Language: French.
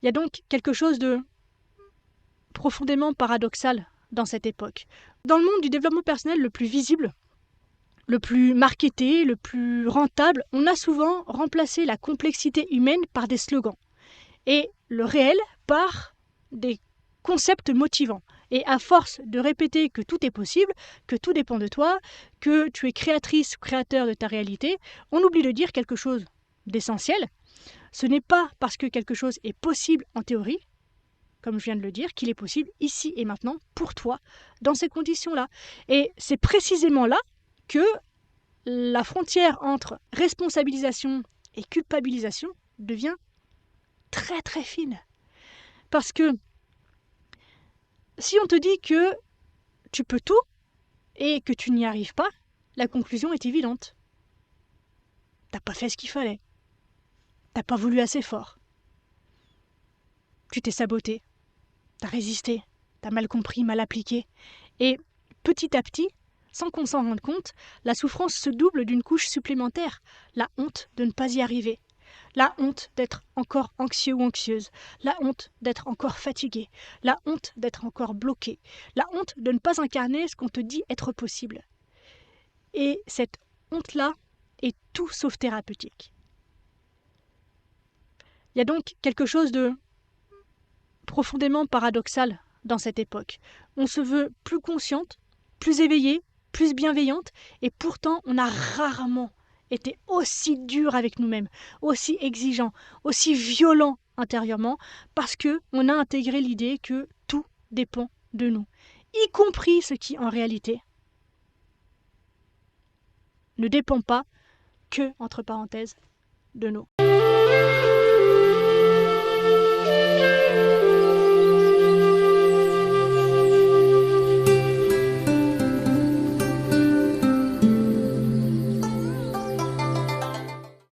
Il y a donc quelque chose de profondément paradoxal dans cette époque. Dans le monde du développement personnel le plus visible, le plus marketé, le plus rentable, on a souvent remplacé la complexité humaine par des slogans et le réel par des concepts motivants. Et à force de répéter que tout est possible, que tout dépend de toi, que tu es créatrice ou créateur de ta réalité, on oublie de dire quelque chose d'essentiel. Ce n'est pas parce que quelque chose est possible en théorie, comme je viens de le dire, qu'il est possible ici et maintenant pour toi, dans ces conditions-là. Et c'est précisément là que la frontière entre responsabilisation et culpabilisation devient très très fine. Parce que si on te dit que tu peux tout et que tu n'y arrives pas, la conclusion est évidente. T'as pas fait ce qu'il fallait. T'as pas voulu assez fort. Tu t'es saboté. T'as résisté. T'as mal compris, mal appliqué. Et petit à petit, sans qu'on s'en rende compte, la souffrance se double d'une couche supplémentaire, la honte de ne pas y arriver. La honte d'être encore anxieux ou anxieuse, la honte d'être encore fatigué, la honte d'être encore bloqué, la honte de ne pas incarner ce qu'on te dit être possible. Et cette honte-là est tout sauf thérapeutique. Il y a donc quelque chose de profondément paradoxal dans cette époque. On se veut plus consciente, plus éveillée, plus bienveillante, et pourtant on a rarement été aussi dur avec nous-mêmes, aussi exigeant, aussi violent intérieurement, parce qu'on a intégré l'idée que tout dépend de nous, y compris ce qui en réalité ne dépend pas que, entre parenthèses, de nous.